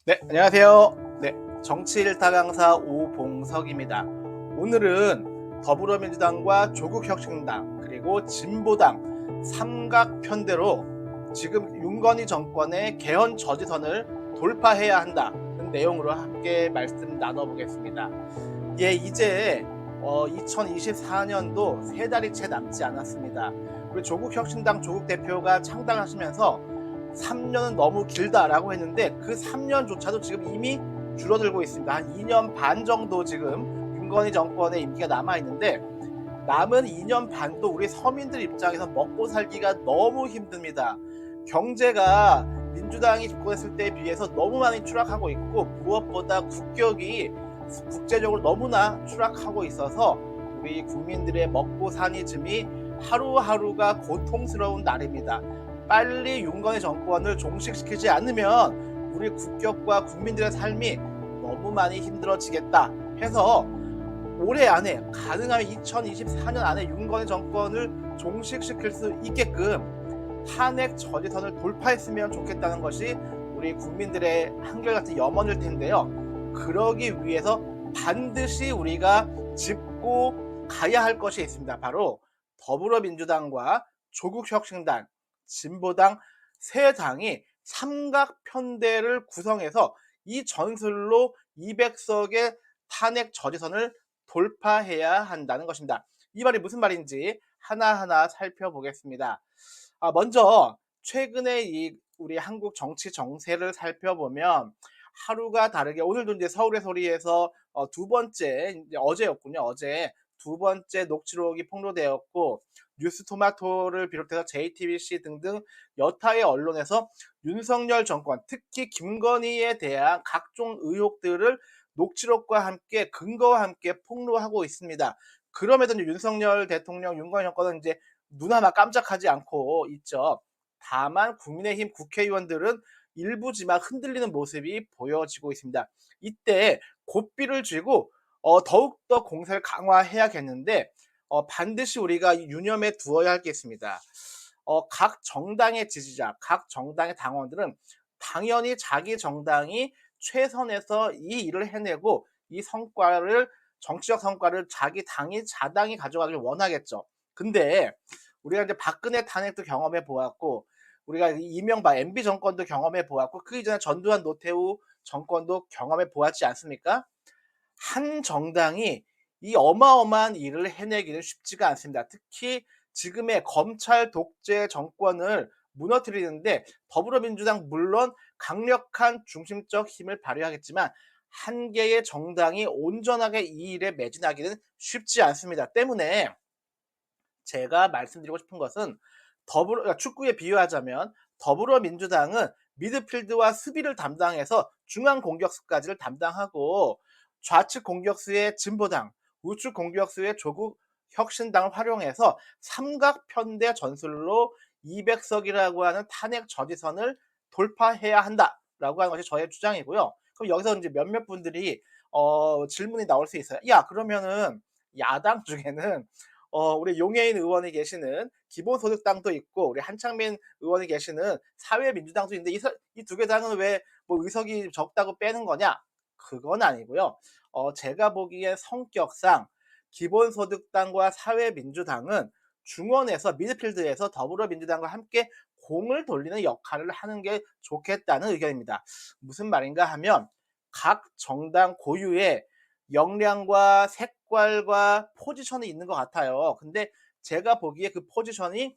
네, 안녕하세요. 네, 정치 일타 강사 오봉석입니다. 오늘은 더불어민주당과 조국혁신당 그리고 진보당 삼각편대로 지금 윤건희 정권의 개헌 저지선을 돌파해야 한다는 내용으로 함께 말씀 나눠보겠습니다. 예, 이제 2024년도 세 달이 채 남지 않았습니다. 우리 조국혁신당 조국 대표가 창당하시면서 3년은 너무 길다라고 했는데 그 3년조차도 지금 이미 줄어들고 있습니다. 한 2년 반 정도 지금 윤건희 정권의 임기가 남아 있는데 남은 2년 반도 우리 서민들 입장에서 먹고 살기가 너무 힘듭니다. 경제가 민주당이 집권했을 때에 비해서 너무 많이 추락하고 있고 무엇보다 국격이 국제적으로 너무나 추락하고 있어서 우리 국민들의 먹고 사니 즘이 하루하루가 고통스러운 날입니다. 빨리 윤건희 정권을 종식시키지 않으면 우리 국격과 국민들의 삶이 너무 많이 힘들어지겠다 해서 올해 안에 가능하면 2024년 안에 윤건희 정권을 종식시킬 수 있게끔 탄핵 저지선을 돌파했으면 좋겠다는 것이 우리 국민들의 한결같은 염원일 텐데요. 그러기 위해서 반드시 우리가 짚고 가야 할 것이 있습니다. 바로 더불어민주당과 조국혁신당, 진보당 세 당이 삼각편대를 구성해서 이 전술로 200석의 탄핵 저지선을 돌파해야 한다는 것입니다. 이 말이 무슨 말인지 하나하나 살펴보겠습니다. 먼저 최근에 이 우리 한국 정치 정세를 살펴보면 하루가 다르게 오늘도 이제 서울의 소리에서 두 번째 이제 어제였군요. 어제 두 번째 녹취록이 폭로되었고 뉴스토마토를 비롯해서 JTBC 등등 여타의 언론에서 윤석열 정권, 특히 김건희에 대한 각종 의혹들을 녹취록과 함께 근거와 함께 폭로하고 있습니다. 그럼에도 이제 윤석열 대통령, 윤건희 정권은 이제 눈 하나 깜짝하지 않고 있죠. 다만 국민의힘 국회의원들은 일부지만 흔들리는 모습이 보여지고 있습니다. 이때 고삐를 쥐고 더욱더 공세를 강화해야겠는데 반드시 우리가 유념해 두어야 할 게 있습니다. 각 정당의 지지자, 각 정당의 당원들은 당연히 자기 정당이 최선에서 이 일을 해내고 이 성과를 정치적 성과를 자기 당이 자당이 가져가길 원하겠죠. 근데 우리가 이제 박근혜 탄핵도 경험해 보았고 우리가 이명박 MB 정권도 경험해 보았고 그 이전에 전두환 노태우 정권도 경험해 보았지 않습니까? 한 정당이 이 어마어마한 일을 해내기는 쉽지가 않습니다. 특히 지금의 검찰 독재 정권을 무너뜨리는데 더불어민주당 물론 강력한 중심적 힘을 발휘하겠지만 한 개의 정당이 온전하게 이 일에 매진하기는 쉽지 않습니다. 때문에 제가 말씀드리고 싶은 것은 축구에 비유하자면 더불어민주당은 미드필드와 수비를 담당해서 중앙 공격수까지를 담당하고 좌측 공격수의 진보당, 우측 공격수의 조국 혁신당을 활용해서 삼각편대 전술로 200석이라고 하는 탄핵 저지선을 돌파해야 한다라고 하는 것이 저의 주장이고요. 그럼 여기서 이제 몇몇 분들이 질문이 나올 수 있어요. 야, 그러면은 야당 중에는 우리 용해인 의원이 계시는 기본소득당도 있고 우리 한창민 의원이 계시는 사회민주당도 있는데 이 두 개 당은 왜 뭐 의석이 적다고 빼는 거냐? 그건 아니고요. 제가 보기에 성격상 기본소득당과 사회민주당은 중원에서 미드필드에서 더불어민주당과 함께 공을 돌리는 역할을 하는 게 좋겠다는 의견입니다. 무슨 말인가 하면 각 정당 고유의 역량과 색깔과 포지션이 있는 것 같아요. 근데 제가 보기에 그 포지션이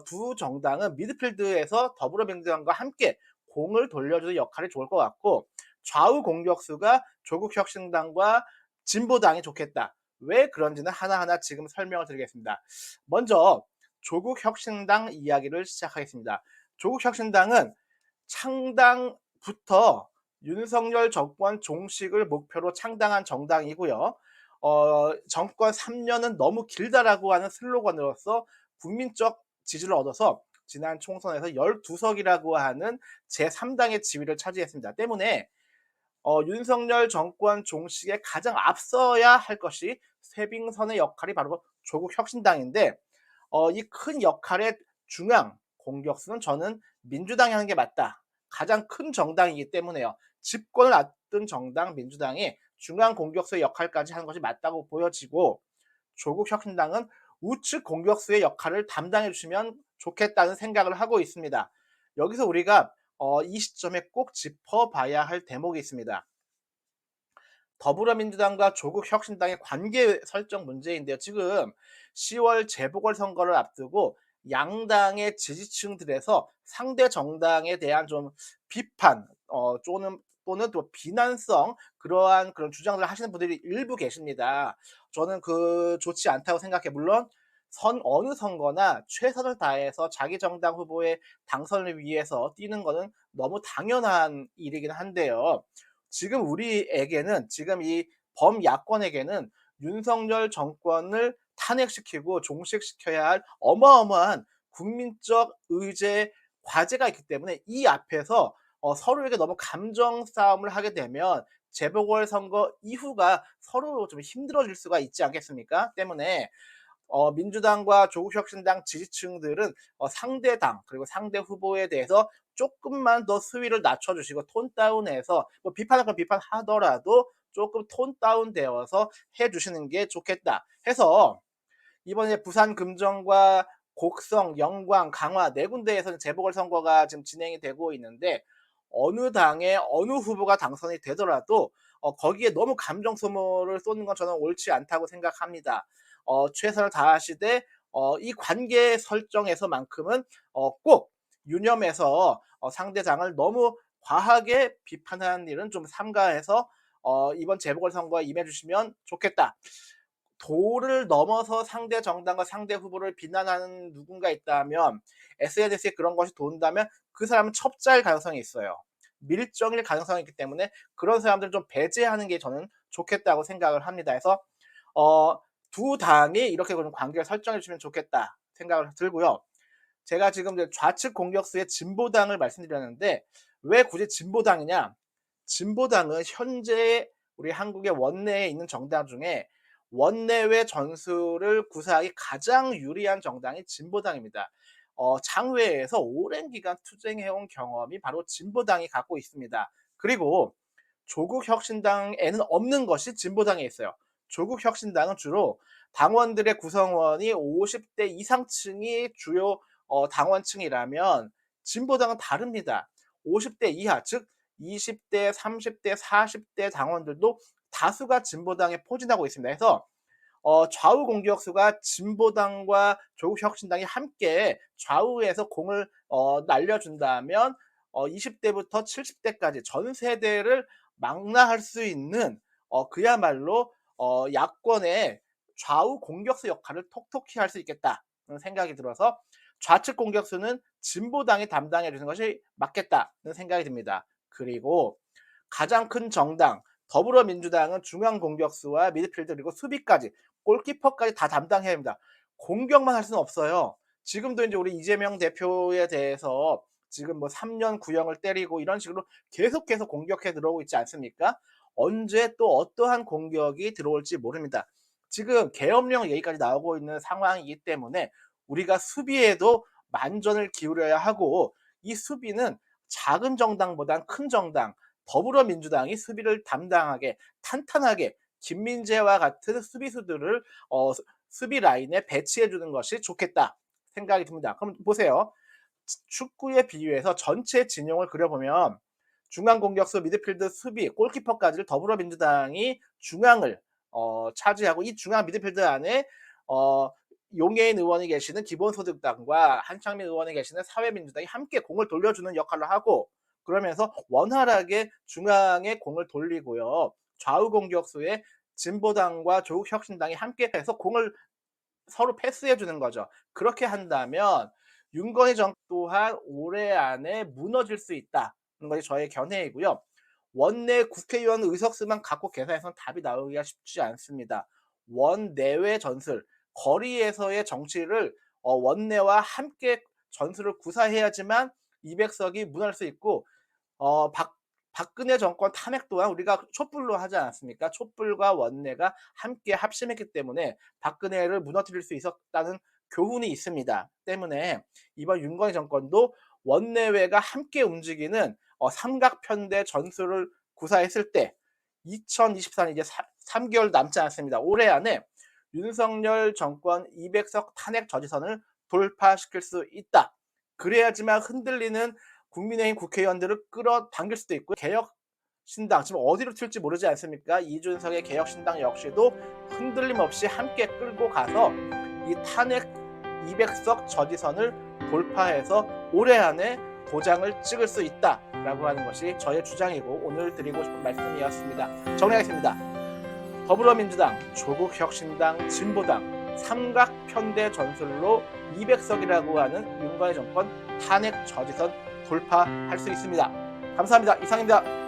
두 정당은 미드필드에서 더불어민주당과 함께 공을 돌려주는 역할이 좋을 것 같고 좌우 공격수가 조국혁신당과 진보당이 좋겠다. 왜 그런지는 하나하나 지금 설명을 드리겠습니다. 먼저 조국혁신당 이야기를 시작하겠습니다. 조국혁신당은 창당부터 윤석열 정권 종식을 목표로 창당한 정당이고요. 정권 3년은 너무 길다라고 하는 슬로건으로서 국민적 지지를 얻어서 지난 총선에서 12석이라고 하는 제3당의 지위를 차지했습니다. 때문에 윤석열 정권 종식에 가장 앞서야 할 것이 쇄빙선의 역할이 바로 조국 혁신당인데 이 큰 역할의 중앙 공격수는 저는 민주당이 하는 게 맞다. 가장 큰 정당이기 때문에요. 집권을 앞둔 정당 민주당이 중앙 공격수의 역할까지 하는 것이 맞다고 보여지고, 조국 혁신당은 우측 공격수의 역할을 담당해 주시면 좋겠다는 생각을 하고 있습니다. 여기서 우리가 이 시점에 꼭 짚어봐야 할 대목이 있습니다. 더불어민주당과 조국혁신당의 관계 설정 문제인데요. 지금 10월 재보궐선거를 앞두고 양당의 지지층들에서 상대 정당에 대한 좀 비판, 또는 또 비난성 그런 주장을 하시는 분들이 일부 계십니다. 저는 좋지 않다고 생각해. 물론 어느 선거나 최선을 다해서 자기 정당 후보의 당선을 위해서 뛰는 거는 너무 당연한 일이긴 한데요. 지금 우리에게는, 지금 이 범야권에게는 윤석열 정권을 탄핵시키고 종식시켜야 할 어마어마한 국민적 의제 과제가 있기 때문에, 이 앞에서 서로에게 너무 감정 싸움을 하게 되면 재보궐선거 이후가 서로 좀 힘들어질 수가 있지 않겠습니까? 때문에 민주당과 조국혁신당 지지층들은 상대당 그리고 상대 후보에 대해서 조금만 더 수위를 낮춰주시고 톤 다운해서, 뭐 비판할 건 비판하더라도 조금 톤 다운되어서 해주시는 게 좋겠다 해서, 이번에 부산 금정과 곡성, 영광, 강화 네 군데에서는 재보궐선거가 지금 진행이 되고 있는데, 어느 당의 어느 후보가 당선이 되더라도 거기에 너무 감정 소모를 쏟는 건 저는 옳지 않다고 생각합니다. 최선을 다하시되 이 관계 설정에서만큼은 꼭 유념해서 상대당을 너무 과하게 비판하는 일은 좀 삼가해서 이번 재보궐선거에 임해주시면 좋겠다. 도를 넘어서 상대 정당과 상대 후보를 비난하는 누군가 있다면, SNS에 그런 것이 돈다면 그 사람은 첩자일 가능성이 있어요. 밀정일 가능성이 있기 때문에 그런 사람들 좀 배제하는 게 저는 좋겠다고 생각을 합니다. 그래서 어, 두 당이 이렇게 좀 관계를 설정해 주시면 좋겠다 생각을 들고요. 제가 지금 좌측 공격수의 진보당을 말씀드렸는데, 왜 굳이 진보당이냐? 진보당은 현재 우리 한국의 원내에 있는 정당 중에 원내외 전술을 구사하기 가장 유리한 정당이 진보당입니다. 장외에서 오랜 기간 투쟁해온 경험이 바로 진보당이 갖고 있습니다. 그리고 조국혁신당에는 없는 것이 진보당에 있어요. 조국혁신당은 주로 당원들의 구성원이 50대 이상층이 주요 당원층이라면, 진보당은 다릅니다. 50대 이하, 즉 20대, 30대, 40대 당원들도 다수가 진보당에 포진하고 있습니다. 그래서 좌우 공격수가 진보당과 조국혁신당이 함께 좌우에서 공을 날려준다면 20대부터 70대까지 전 세대를 망라할 수 있는 그야말로 야권의 좌우 공격수 역할을 톡톡히 할 수 있겠다는 생각이 들어서, 좌측 공격수는 진보당이 담당해 주는 것이 맞겠다는 생각이 듭니다. 그리고 가장 큰 정당 더불어민주당은 중앙 공격수와 미드필더 그리고 수비까지, 골키퍼까지 다 담당해야 합니다. 공격만 할 수는 없어요. 지금도 이제 우리 이재명 대표에 대해서 지금 뭐 3년 구형을 때리고 이런 식으로 계속해서 공격해 들어오고 있지 않습니까? 언제 또 어떠한 공격이 들어올지 모릅니다. 지금 계엄령 얘기까지 나오고 있는 상황이기 때문에 우리가 수비에도 만전을 기울여야 하고, 이 수비는 작은 정당보단 큰 정당, 더불어민주당이 수비를 담당하게 탄탄하게 김민재와 같은 수비수들을 수비 라인에 배치해 주는 것이 좋겠다 생각이 듭니다. 그럼 보세요. 축구에 비유해서 전체 진영을 그려보면 중앙 공격수, 미드필드, 수비, 골키퍼까지를 더불어민주당이 중앙을 차지하고, 이 중앙 미드필드 안에 용해인 의원이 계시는 기본소득당과 한창민 의원이 계시는 사회민주당이 함께 공을 돌려주는 역할을 하고, 그러면서 원활하게 중앙에 공을 돌리고요. 좌우 공격수의 진보당과 조국혁신당이 함께 해서 공을 서로 패스해 주는 거죠. 그렇게 한다면 윤건희 정부 또한 올해 안에 무너질 수 있다는 것이 저의 견해이고요. 원내 국회의원 의석수만 갖고 계산해서는 답이 나오기가 쉽지 않습니다. 원내외 전술, 거리에서의 정치를 원내와 함께 전술을 구사해야지만 200석이 무너질 수 있고, 박근혜 정권 탄핵 또한 우리가 촛불로 하지 않았습니까? 촛불과 원내가 함께 합심했기 때문에 박근혜를 무너뜨릴 수 있었다는 교훈이 있습니다. 때문에 이번 윤건희 정권도 원내외가 함께 움직이는 삼각편대 전술을 구사했을 때 2024년 이제 3개월 남지 않았습니다. 올해 안에 윤석열 정권 200석 탄핵 저지선을 돌파시킬 수 있다. 그래야지만 흔들리는 국민의힘 국회의원들을 끌어당길 수도 있고, 개혁신당 지금 어디로 튈지 모르지 않습니까? 이준석의 개혁신당 역시도 흔들림 없이 함께 끌고 가서 이 탄핵 200석 저지선을 돌파해서 올해 안에 도장을 찍을 수 있다라고 하는 것이 저의 주장이고 오늘 드리고 싶은 말씀이었습니다. 정리하겠습니다. 더불어민주당, 조국혁신당, 진보당 삼각편대 전술로 200석이라고 하는 윤석열 정권 탄핵 저지선 돌파할 수 있습니다. 감사합니다. 이상입니다.